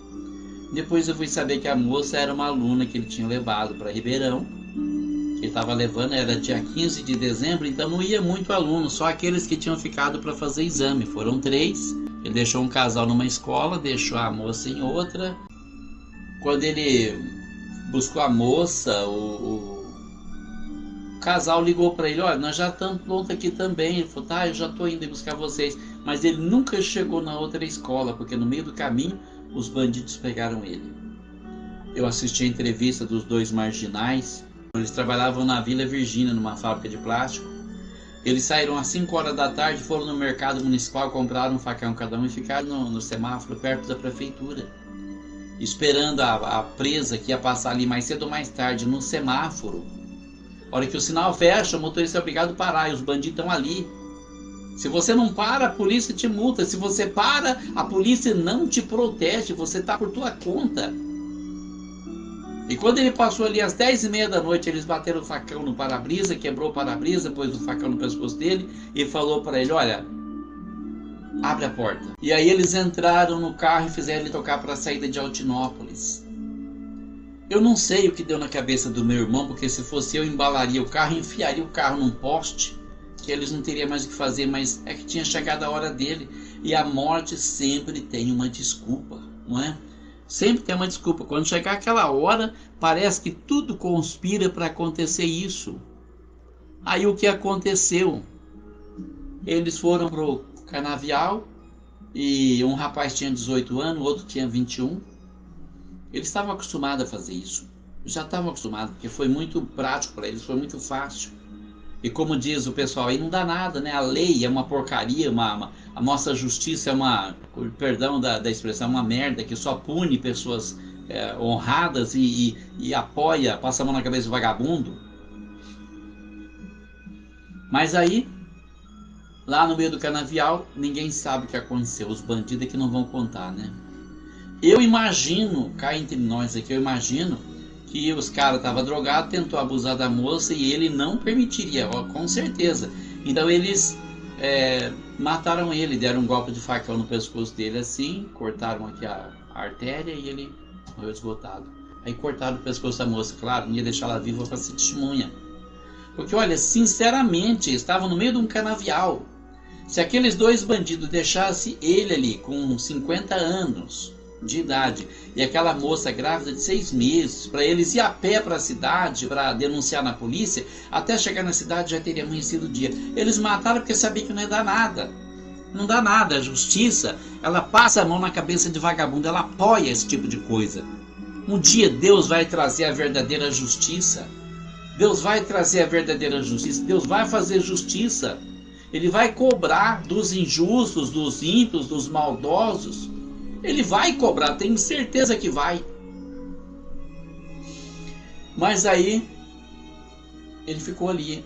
Depois eu fui saber que a moça era uma aluna que ele tinha levado para Ribeirão. Ele estava levando, era dia 15 de dezembro, então não ia muito aluno, só aqueles que tinham ficado para fazer exame. Foram 3. Ele deixou um casal numa escola, deixou a moça em outra. Quando ele buscou a moça, o casal ligou para ele: olha, nós já estamos prontos aqui também. Ele falou: tá, eu já estou indo buscar vocês. Mas ele nunca chegou na outra escola, porque no meio do caminho os bandidos pegaram ele. Eu assisti a entrevista dos 2 marginais. Eles trabalhavam na Vila Virgínia, numa fábrica de plástico. Eles saíram às 5 horas da tarde, foram no mercado municipal, compraram um facão cada um e ficaram no semáforo perto da prefeitura, esperando a presa que ia passar ali mais cedo ou mais tarde no semáforo. A hora que o sinal fecha, o motorista é obrigado a parar e os bandidos estão ali. Se você não para, a polícia te multa. Se você para, a polícia não te protege, você está por tua conta. E quando ele passou ali às 10h30 da noite, eles bateram o facão no para-brisa, quebrou o para-brisa, pôs o facão no pescoço dele e falou para ele: olha, abre a porta. E aí eles entraram no carro e fizeram ele tocar para a saída de Altinópolis. Eu não sei o que deu na cabeça do meu irmão, porque se fosse eu, embalaria o carro, enfiaria o carro num poste, que eles não teriam mais o que fazer, mas é que tinha chegado a hora dele. E a morte sempre tem uma desculpa, não é? Sempre tem uma desculpa. Quando chegar aquela hora, parece que tudo conspira para acontecer isso. Aí o que aconteceu? Eles foram pro canavial e um rapaz tinha 18 anos, o outro tinha 21. Eles estavam acostumados a fazer isso. Já estavam acostumados, porque foi muito prático para eles, foi muito fácil. E como diz o pessoal aí, não dá nada, né? A lei é uma porcaria, a nossa justiça é uma, perdão da expressão, uma merda que só pune pessoas honradas e apoia, passa a mão na cabeça do vagabundo. Mas aí, lá no meio do canavial, ninguém sabe o que aconteceu. Os bandidos é que não vão contar, né? Eu imagino, cá entre nós aqui, eu imagino que os caras estavam drogados, tentou abusar da moça e ele não permitiria, ó, com certeza. Então eles mataram ele, deram um golpe de facão no pescoço dele assim, cortaram aqui a artéria e ele morreu esgotado. Aí cortaram o pescoço da moça, claro, não ia deixar ela viva para ser testemunha. Porque olha, sinceramente, estavam no meio de um canavial. Se aqueles 2 bandidos deixassem ele ali com 50 anos de idade e aquela moça grávida de 6 meses, para eles ir a pé para a cidade para denunciar na polícia, até chegar na cidade já teria amanhecido o dia. Eles mataram porque sabiam que não ia dar nada. Não dá nada. A justiça, ela passa a mão na cabeça de vagabundo, ela apoia esse tipo de coisa. Um dia Deus vai trazer a verdadeira justiça. Deus vai trazer a verdadeira justiça. Deus vai fazer justiça. Ele vai cobrar dos injustos, dos ímpios, dos maldosos. Ele vai cobrar, tenho certeza que vai. Mas aí ele ficou ali.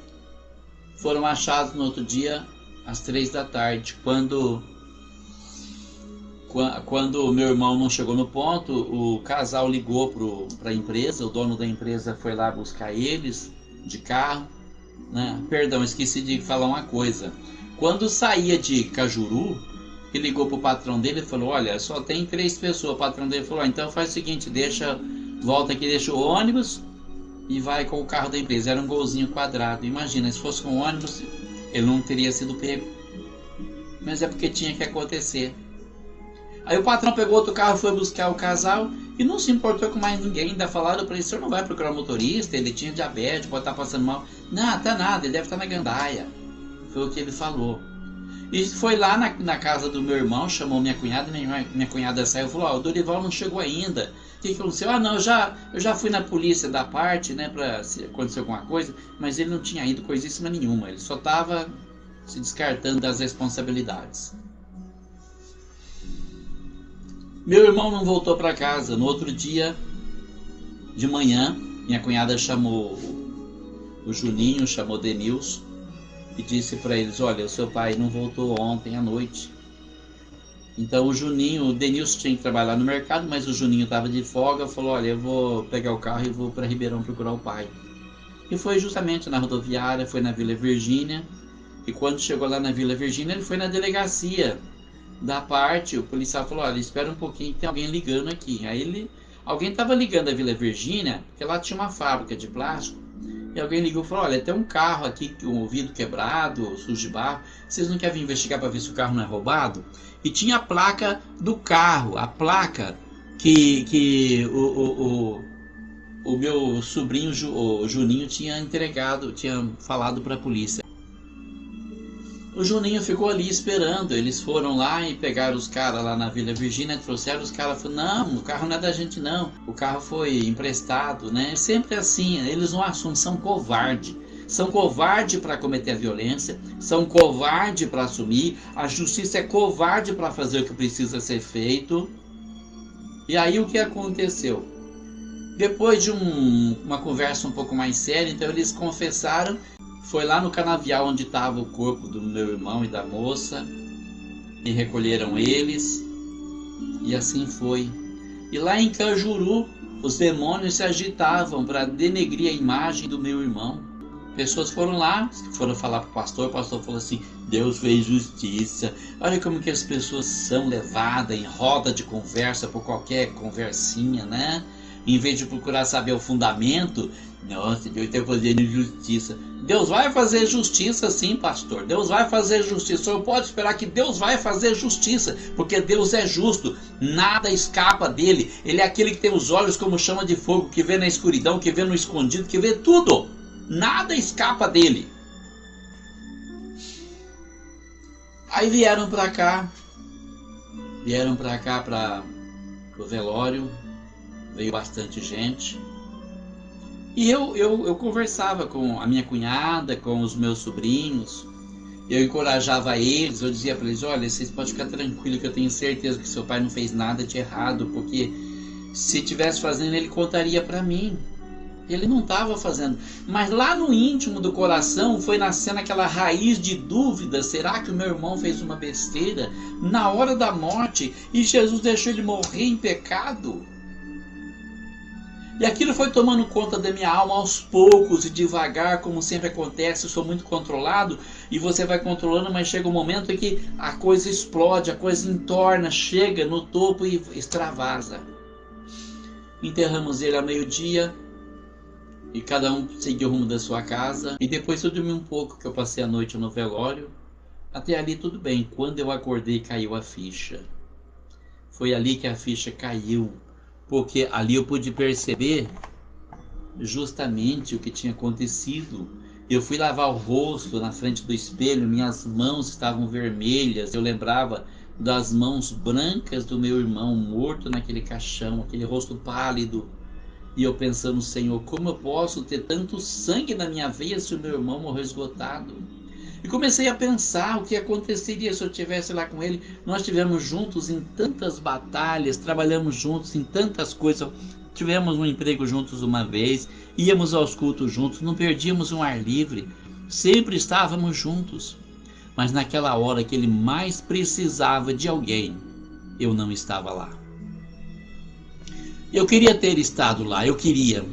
Foram achados no outro dia às 3 da tarde, quando Quando o meu irmão não chegou no ponto, o casal ligou para a empresa, o dono da empresa foi lá buscar eles de carro, né? Perdão, esqueci de falar uma coisa. Quando saía de Cajuru, ele ligou pro patrão dele e falou: olha, só tem 3 pessoas. O patrão dele falou: então faz o seguinte, volta aqui, deixa o ônibus e vai com o carro da empresa. Era um golzinho quadrado. Imagina, se fosse com o ônibus, ele não teria sido pego. Mas é porque tinha que acontecer. Aí o patrão pegou outro carro, foi buscar o casal e não se importou com mais ninguém. Ainda falaram para ele: o senhor não vai procurar um motorista, ele tinha diabetes, pode estar passando mal. Não, tá nada, ele deve estar na gandaia. Foi o que ele falou. E foi lá na casa do meu irmão, chamou minha cunhada, minha cunhada saiu e falou: ó, o Dorival não chegou ainda. O que aconteceu? Ah, não, eu já fui na polícia da parte, né, pra se acontecer alguma coisa, mas ele não tinha ido coisíssima nenhuma, ele só estava se descartando das responsabilidades. Meu irmão não voltou para casa. No outro dia de manhã, minha cunhada chamou o Juninho, chamou o Denilson e disse para eles: olha, o seu pai não voltou ontem à noite. Então o Denilson tinha que trabalhar no mercado, mas o Juninho estava de folga, falou: olha, eu vou pegar o carro e vou para Ribeirão procurar o pai. E foi justamente na rodoviária, foi na Vila Virgínia, e quando chegou lá na Vila Virgínia, ele foi na delegacia da parte. O policial falou: olha, espera um pouquinho, tem alguém ligando aqui. Aí alguém estava ligando a Vila Virgínia, porque lá tinha uma fábrica de plástico, e alguém ligou e falou: olha, tem um carro aqui com o vidro quebrado, sujo de barro, vocês não querem investigar para ver se o carro não é roubado? E tinha a placa do carro, a placa que o meu sobrinho, o Juninho, tinha entregado, tinha falado para a polícia. O Juninho ficou ali esperando. Eles foram lá e pegaram os caras lá na Vila Virgínia, trouxeram. Os caras falaram: não, o carro não é da gente não, o carro foi emprestado, né? Sempre assim, eles não assumem, são covardes. São covardes para cometer a violência, são covardes para assumir, a justiça é covarde para fazer o que precisa ser feito. E aí o que aconteceu? Depois de uma conversa um pouco mais séria, então eles confessaram. Foi lá no canavial onde estava o corpo do meu irmão e da moça, e recolheram eles, e assim foi. E lá em Cajuru, os demônios se agitavam para denegrir a imagem do meu irmão. Pessoas foram lá, foram falar para o pastor falou assim: Deus fez justiça. Olha como que as pessoas são levadas em roda de conversa por qualquer conversinha, né? Em vez de procurar saber o fundamento, nossa, Deus está fazendo justiça. Deus vai fazer justiça sim, pastor. Deus vai fazer justiça. O senhor pode esperar que Deus vai fazer justiça, porque Deus é justo. Nada escapa dele. Ele é aquele que tem os olhos como chama de fogo, que vê na escuridão, que vê no escondido, que vê tudo. Nada escapa dele. Aí vieram para cá para o velório. Veio bastante gente. E eu conversava com a minha cunhada, com os meus sobrinhos. Eu encorajava eles, eu dizia para eles: olha, vocês podem ficar tranquilos que eu tenho certeza que seu pai não fez nada de errado, porque se tivesse fazendo, ele contaria para mim. Ele não estava fazendo. Mas lá no íntimo do coração foi nascendo aquela raiz de dúvida: será que o meu irmão fez uma besteira na hora da morte e Jesus deixou ele morrer em pecado? E aquilo foi tomando conta da minha alma aos poucos e devagar, como sempre acontece. Eu sou muito controlado e você vai controlando, mas chega um momento em que a coisa explode, a coisa entorna, chega no topo e extravasa. Enterramos ele ao meio-dia e cada um seguiu o rumo da sua casa. E depois eu dormi um pouco, que eu passei a noite no velório. Até ali tudo bem. Quando eu acordei, caiu a ficha. Foi ali que a ficha caiu. Porque ali eu pude perceber justamente o que tinha acontecido. Eu fui lavar o rosto na frente do espelho, minhas mãos estavam vermelhas. Eu lembrava das mãos brancas do meu irmão morto naquele caixão, aquele rosto pálido. E eu pensando: Senhor, como eu posso ter tanto sangue na minha veia se o meu irmão morreu esgotado? E comecei a pensar o que aconteceria se eu estivesse lá com ele. Nós estivemos juntos em tantas batalhas, trabalhamos juntos em tantas coisas, tivemos um emprego juntos uma vez, íamos aos cultos juntos, não perdíamos um ar livre, sempre estávamos juntos. Mas naquela hora que ele mais precisava de alguém, eu não estava lá. Eu queria ter estado lá, eu queria.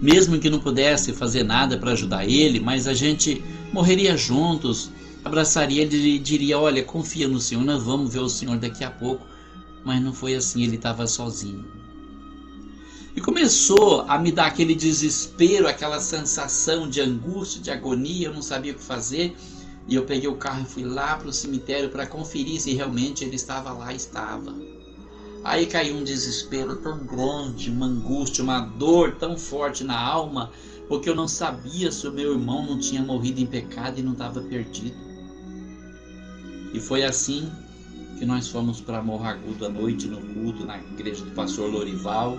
Mesmo que não pudesse fazer nada para ajudar ele, mas a gente morreria juntos, abraçaria ele e diria: olha, confia no Senhor, nós vamos ver o Senhor daqui a pouco. Mas não foi assim, ele estava sozinho. E começou a me dar aquele desespero, aquela sensação de angústia, de agonia, eu não sabia o que fazer. E eu peguei o carro e fui lá para o cemitério para conferir se realmente ele estava lá. Estava. Aí caiu um desespero tão grande, uma angústia, uma dor tão forte na alma, porque eu não sabia se o meu irmão não tinha morrido em pecado e não estava perdido. E foi assim que nós fomos para Morro Agudo à noite no culto, na igreja do pastor Lorival.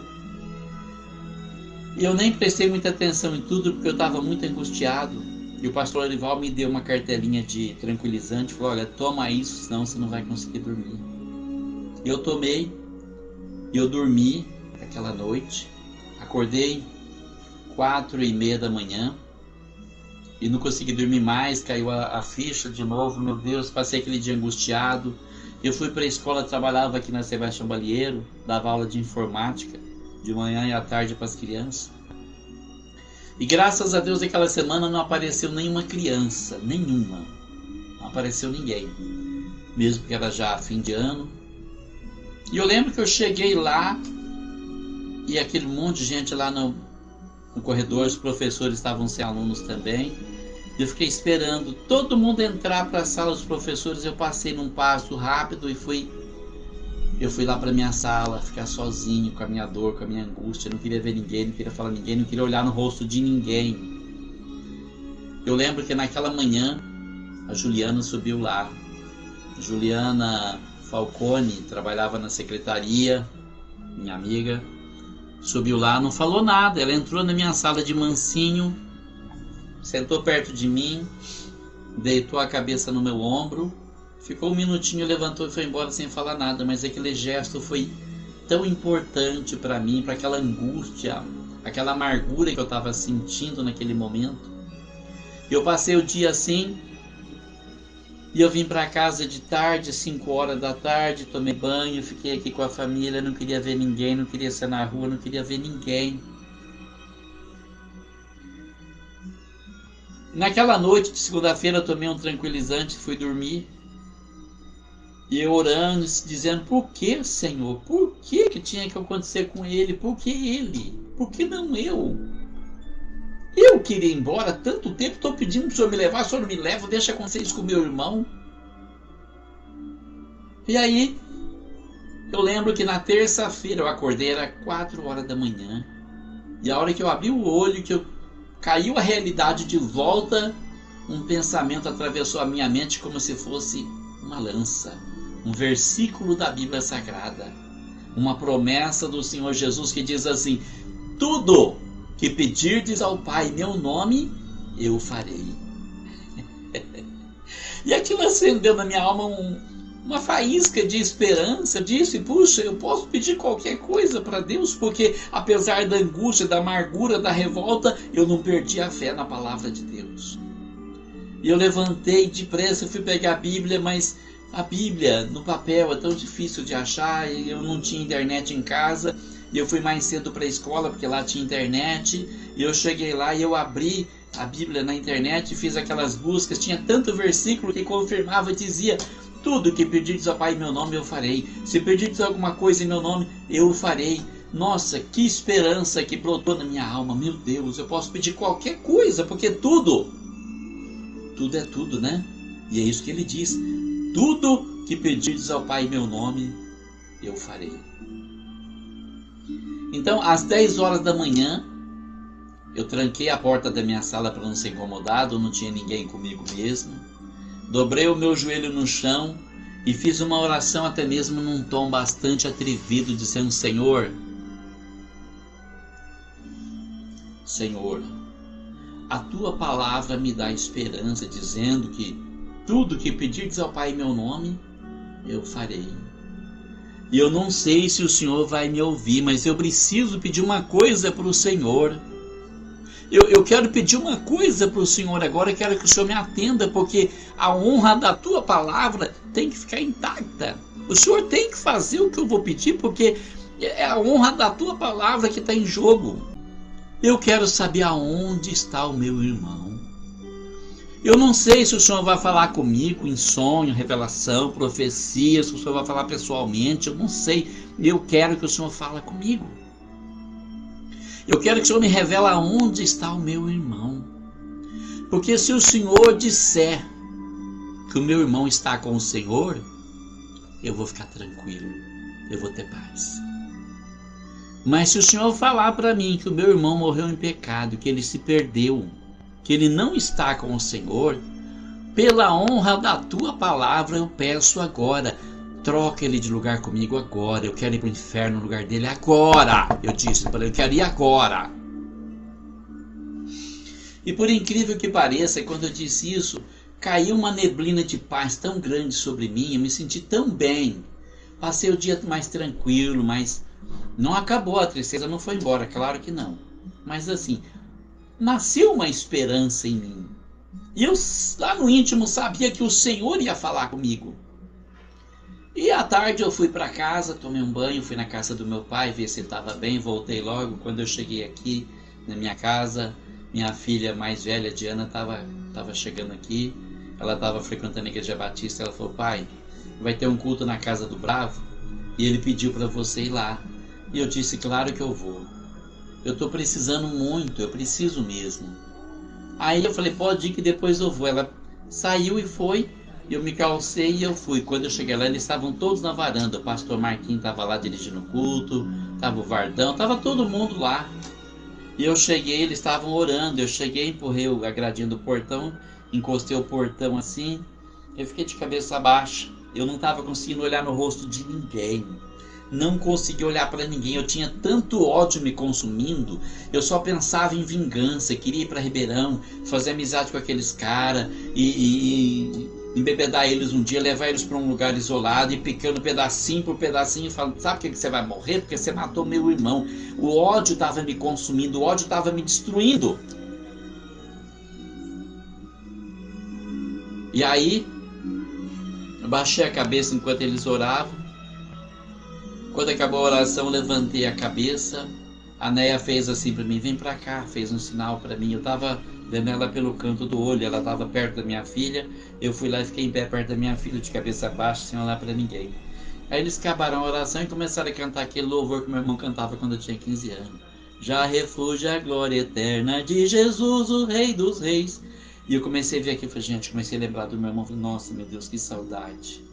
E eu nem prestei muita atenção em tudo, porque eu estava muito angustiado. E o pastor Lorival me deu uma cartelinha de tranquilizante, falou: olha, toma isso, senão você não vai conseguir dormir. Eu tomei, e eu dormi aquela noite. Acordei 4h30 da manhã e não consegui dormir mais, caiu a ficha de novo, meu Deus, passei aquele dia angustiado. Eu fui para a escola, trabalhava aqui na Sebastião Balieiro, dava aula de informática, de manhã e à tarde para as crianças. E graças a Deus, aquela semana não apareceu nenhuma criança, nenhuma. Não apareceu ninguém, mesmo que era já fim de ano. E eu lembro que eu cheguei lá e aquele monte de gente lá no corredor, os professores estavam sem alunos também. Eu fiquei esperando todo mundo entrar para a sala dos professores. Eu passei num passo rápido e eu fui lá para minha sala, ficar sozinho com a minha dor, com a minha angústia. Eu não queria ver ninguém, não queria falar com ninguém, não queria olhar no rosto de ninguém. Eu lembro que naquela manhã a Juliana subiu lá. Juliana Falcone trabalhava na secretaria, minha amiga. Subiu lá, não falou nada. Ela entrou na minha sala de mansinho, sentou perto de mim, deitou a cabeça no meu ombro, ficou um minutinho, levantou e foi embora sem falar nada. Mas aquele gesto foi tão importante para mim, para aquela angústia, aquela amargura que eu estava sentindo naquele momento. Eu passei o dia assim, e eu vim para casa de tarde, 5 horas da tarde, tomei banho, fiquei aqui com a família, não queria ver ninguém, não queria sair na rua, não queria ver ninguém. Naquela noite de segunda-feira eu tomei um tranquilizante e fui dormir. E eu orando, dizendo: por que, Senhor? Por que tinha que acontecer com ele? Por que ele? Por que não eu? Eu queria ir embora há tanto tempo, estou pedindo para o Senhor me levar, o Senhor não me leva, deixa acontecer isso com o meu irmão. E aí, eu lembro que na terça-feira eu acordei, era 4 horas da manhã. E a hora que eu abri o olho, que caiu a realidade de volta, um pensamento atravessou a minha mente como se fosse uma lança. Um versículo da Bíblia Sagrada. Uma promessa do Senhor Jesus que diz assim: tudo que pedirdes ao Pai em meu nome, eu farei. E aquilo acendeu na minha alma uma faísca de esperança. Disse: puxa, eu posso pedir qualquer coisa para Deus, porque apesar da angústia, da amargura, da revolta, eu não perdi a fé na palavra de Deus. E eu levantei depressa, fui pegar a Bíblia, mas a Bíblia no papel é tão difícil de achar, e eu não tinha internet em casa. E eu fui mais cedo para a escola, porque lá tinha internet. E eu cheguei lá e eu abri a Bíblia na internet, fiz aquelas buscas. Tinha tanto versículo que confirmava e dizia: tudo que pedirdes ao Pai em meu nome, eu farei. Se pedirdes alguma coisa em meu nome, eu farei. Nossa, que esperança que brotou na minha alma. Meu Deus, eu posso pedir qualquer coisa, porque tudo é tudo, né? E é isso que ele diz: tudo que pedirdes ao Pai em meu nome, eu farei. Então, às 10 horas da manhã, eu tranquei a porta da minha sala para não ser incomodado, não tinha ninguém comigo mesmo. Dobrei o meu joelho no chão e fiz uma oração até mesmo num tom bastante atrevido, dizendo: Senhor, a tua palavra me dá esperança, dizendo que tudo que pedirdes ao Pai em meu nome, eu farei. E eu não sei se o Senhor vai me ouvir, mas eu preciso pedir uma coisa para o Senhor. Eu quero pedir uma coisa para o Senhor agora, quero que o Senhor me atenda, porque a honra da tua palavra tem que ficar intacta. O Senhor tem que fazer o que eu vou pedir, porque é a honra da tua palavra que está em jogo. Eu quero saber aonde está o meu irmão. Eu não sei se o Senhor vai falar comigo em sonho, revelação, profecia, se o Senhor vai falar pessoalmente, eu não sei. Eu quero que o Senhor fale comigo. Eu quero que o Senhor me revele aonde está o meu irmão. Porque se o Senhor disser que o meu irmão está com o Senhor, eu vou ficar tranquilo, eu vou ter paz. Mas se o Senhor falar para mim que o meu irmão morreu em pecado, que ele se perdeu, que ele não está com o Senhor, pela honra da tua palavra eu peço agora, troca ele de lugar comigo agora, eu quero ir para o inferno no lugar dele agora. Eu disse para ele, eu quero ir agora. E por incrível que pareça, quando eu disse isso, caiu uma neblina de paz tão grande sobre mim, eu me senti tão bem. Passei o dia mais tranquilo, mas não acabou, a tristeza não foi embora, claro que não. Mas assim, nasceu uma esperança em mim. E eu lá no íntimo sabia que o Senhor ia falar comigo. E à tarde eu fui para casa, tomei um banho, fui na casa do meu pai, ver se ele estava bem, voltei logo. Quando eu cheguei aqui na minha casa, minha filha mais velha, Diana, estava chegando aqui. Ela estava frequentando a igreja batista, ela falou, pai, vai ter um culto na casa do Bravo e ele pediu para você ir lá. E eu disse, claro que eu vou. Eu estou precisando muito, eu preciso mesmo. Aí eu falei, pode ir que depois eu vou. Ela saiu e foi. Eu me calcei e eu fui. Quando eu cheguei lá, eles estavam todos na varanda. O pastor Marquinhos estava lá dirigindo o culto, estava o Vardão, estava todo mundo lá. E eu cheguei, eles estavam orando. Eu cheguei, empurrei a gradinha do portão, encostei o portão assim. Eu fiquei de cabeça baixa. Eu não estava conseguindo olhar no rosto de ninguém. Não consegui olhar para ninguém, eu tinha tanto ódio me consumindo, eu só pensava em vingança, queria ir para Ribeirão, fazer amizade com aqueles caras e embebedar eles um dia, levar eles para um lugar isolado e picando pedacinho por pedacinho, falando, sabe por que você vai morrer? Porque você matou meu irmão. O ódio estava me consumindo, o ódio estava me destruindo. E aí, eu baixei a cabeça enquanto eles oravam. Quando acabou a oração, eu levantei a cabeça. A Neia fez assim para mim, vem para cá, fez um sinal para mim. Eu estava vendo ela pelo canto do olho, ela estava perto da minha filha. Eu fui lá e fiquei em pé perto da minha filha, de cabeça baixa, sem olhar para ninguém. Aí eles acabaram a oração e começaram a cantar aquele louvor que meu irmão cantava quando eu tinha 15 anos. Já refúgio a glória eterna de Jesus, o Rei dos Reis. E eu comecei a ver aquilo, falei, gente, comecei a lembrar do meu irmão, falei, nossa, meu Deus, que saudade.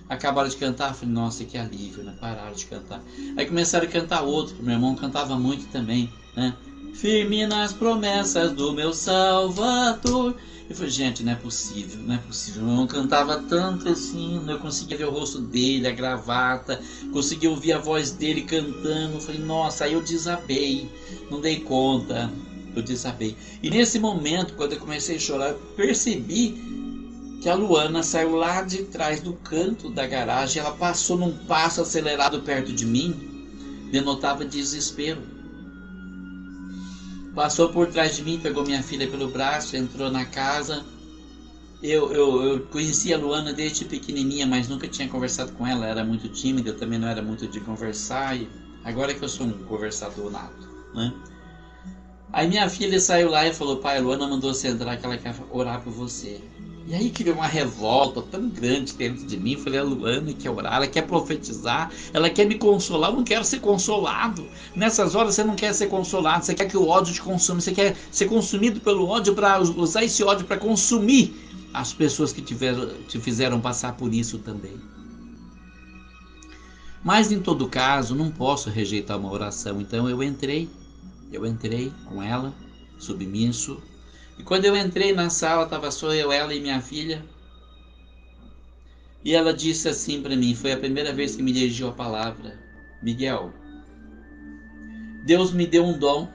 Acabaram de cantar, falei, nossa, que alívio, né? Pararam de cantar. Aí começaram a cantar outro, que meu irmão cantava muito também, né? Firme nas promessas do meu Salvador. Eu falei, gente, não é possível, não é possível. Meu irmão cantava tanto assim, eu conseguia ver o rosto dele, a gravata, conseguia ouvir a voz dele cantando. Eu falei, nossa, aí eu desabei, não dei conta, eu desabei. E nesse momento, quando eu comecei a chorar, eu percebi que a Luana saiu lá de trás do canto da garagem, ela passou num passo acelerado perto de mim, denotava desespero. Passou por trás de mim, pegou minha filha pelo braço, entrou na casa. Eu conhecia a Luana desde pequenininha, mas nunca tinha conversado com ela, era muito tímida, eu também não era muito de conversar, e agora que eu sou um conversador nato, né? Aí minha filha saiu lá e falou, pai, a Luana mandou você entrar que ela quer orar por você. E aí criou uma revolta tão grande dentro de mim. Eu falei, a Luana quer orar, ela quer profetizar, ela quer me consolar. Eu não quero ser consolado. Nessas horas você não quer ser consolado, você quer que o ódio te consuma, você quer ser consumido pelo ódio para usar esse ódio para consumir as pessoas que te fizeram passar por isso também. Mas em todo caso, não posso rejeitar uma oração. Então eu entrei com ela, submisso. E quando eu entrei na sala, estava só eu, ela e minha filha. E ela disse assim para mim, foi a primeira vez que me dirigiu a palavra. Miguel, Deus me deu um dom,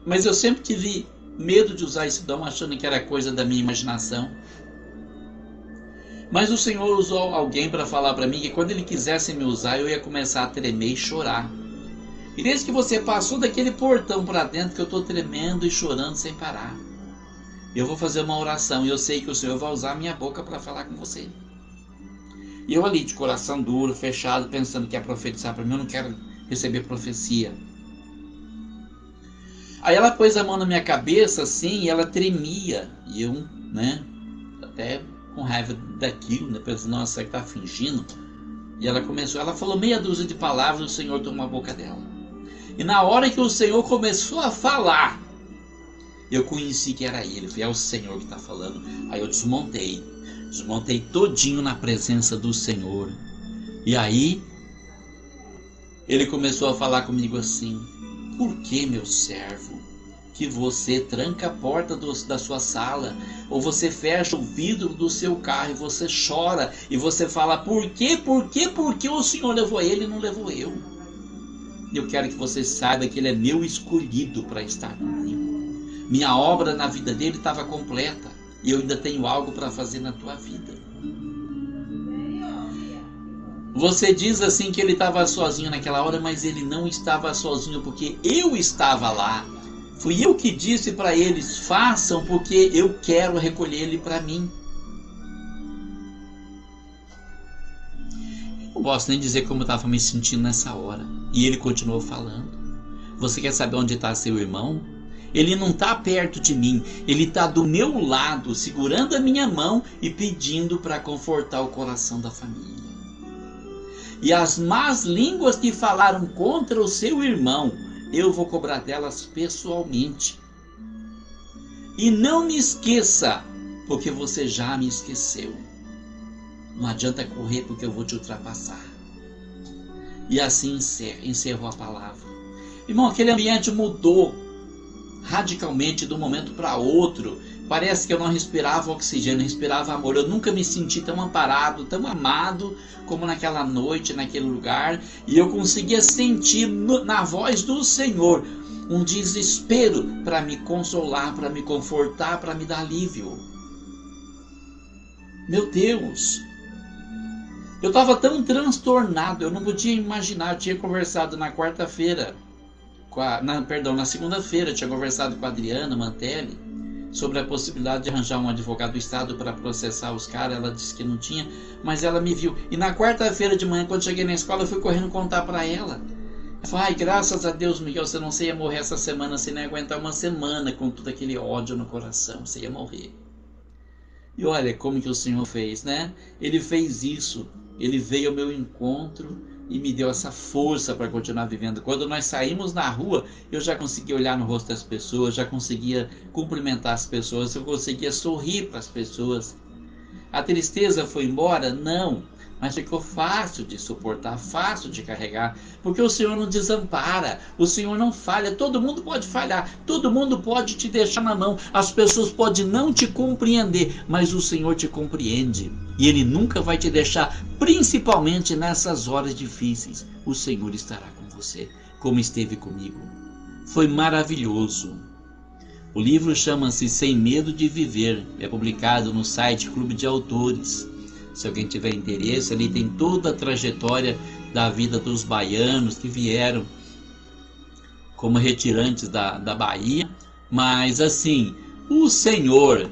mas eu sempre tive medo de usar esse dom, achando que era coisa da minha imaginação. Mas o Senhor usou alguém para falar para mim que quando Ele quisesse me usar, eu ia começar a tremer e chorar. E desde que você passou daquele portão para dentro, que eu estou tremendo e chorando sem parar. Eu vou fazer uma oração e eu sei que o Senhor vai usar a minha boca para falar com você. E eu ali de coração duro, fechado, pensando que ia profetizar para mim, eu não quero receber profecia. Aí ela pôs a mão na minha cabeça assim e ela tremia. E eu, até com raiva daquilo, pensando, nossa, será que tá fingindo? E ela falou meia dúzia de palavras e o Senhor tomou a boca dela. E na hora que o Senhor começou a falar, eu conheci que era ele, é o Senhor que está falando. Aí eu desmontei todinho na presença do Senhor. E aí ele começou a falar comigo assim: por que, meu servo, que você tranca a porta da sua sala, ou você fecha o vidro do seu carro e você chora e você fala, por quê? Porque o Senhor levou ele e não levou eu? Eu quero que você saiba que ele é meu escolhido para estar comigo. Minha obra na vida dele estava completa e eu ainda tenho algo para fazer na tua vida. Você diz assim que ele estava sozinho naquela hora, mas ele não estava sozinho, porque eu estava lá. Fui eu que disse para eles, façam, porque eu quero recolher ele para mim. Não posso nem dizer como eu estava me sentindo nessa hora. E ele continuou falando. Você quer saber onde está seu irmão? Ele não está perto de mim, ele está do meu lado, segurando a minha mão e pedindo para confortar o coração da família. E as más línguas que falaram contra o seu irmão, eu vou cobrar delas pessoalmente. E não me esqueça, porque você já me esqueceu. Não adianta correr, porque eu vou te ultrapassar. E assim encerrou a palavra. Irmão, aquele ambiente mudou radicalmente de um momento para outro. Parece que eu não respirava oxigênio, respirava amor. Eu nunca me senti tão amparado, tão amado como naquela noite, naquele lugar. E eu conseguia sentir na voz do Senhor um desespero para me consolar, para me confortar, para me dar alívio. Meu Deus! Eu estava tão transtornado, eu não podia imaginar. Eu tinha conversado na quarta-feira, na segunda-feira, tinha conversado com a Adriana Mantelli sobre a possibilidade de arranjar um advogado do Estado para processar os caras. Ela disse que não tinha, mas ela me viu. E na quarta-feira de manhã, quando cheguei na escola, eu fui correndo contar para ela. Ela falou, ai, graças a Deus, Miguel, você não ia morrer essa semana, você não ia aguentar uma semana com todo aquele ódio no coração, você ia morrer. E olha como que o Senhor fez, né? Ele fez isso, ele veio ao meu encontro e me deu essa força para continuar vivendo. Quando nós saímos na rua, eu já conseguia olhar no rosto das pessoas, já conseguia cumprimentar as pessoas, eu conseguia sorrir para as pessoas. A tristeza foi embora? Não, mas ficou fácil de suportar, fácil de carregar, porque o Senhor não desampara, o Senhor não falha. Todo mundo pode falhar, todo mundo pode te deixar na mão, as pessoas podem não te compreender, mas o Senhor te compreende. E Ele nunca vai te deixar, principalmente nessas horas difíceis. O Senhor estará com você, como esteve comigo. Foi maravilhoso. O livro chama-se Sem Medo de Viver. É publicado no site Clube de Autores. Se alguém tiver interesse, ali tem toda a trajetória da vida dos baianos que vieram como retirantes da Bahia. Mas assim, o Senhor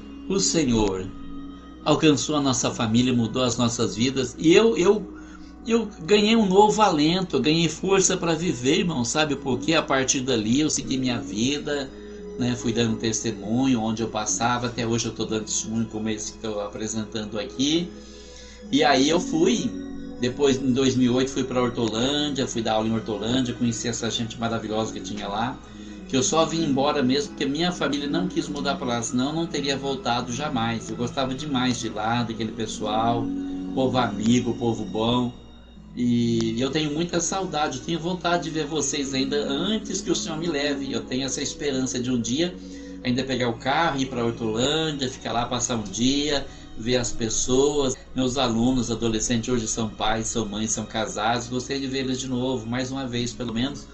alcançou a nossa família, mudou as nossas vidas. E eu ganhei um novo alento, eu ganhei força para viver, irmão. Sabe por quê? A partir dali eu segui minha vida, né? Fui dando testemunho onde eu passava. Até hoje eu estou dando testemunho como esse que estou apresentando aqui. E aí eu fui, depois em 2008 fui para Hortolândia, fui dar aula em Hortolândia, conheci essa gente maravilhosa que tinha lá, que eu só vim embora mesmo porque minha família não quis mudar para lá, senão eu não teria voltado jamais. Eu gostava demais de lá, daquele pessoal, povo amigo, povo bom, e eu tenho muita saudade, eu tenho vontade de ver vocês ainda antes que o Senhor me leve. Eu tenho essa esperança de um dia ainda pegar o carro, ir para Hortolândia, ficar lá, passar um dia, ver as pessoas. Meus alunos, adolescentes, hoje são pais, são mães, são casados. Gostaria de vê-los de novo, mais uma vez, pelo menos,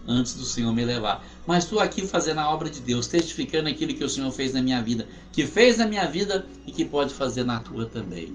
antes do Senhor me levar. Mas estou aqui fazendo a obra de Deus, testificando aquilo que o Senhor fez na minha vida, que fez na minha vida e que pode fazer na tua também.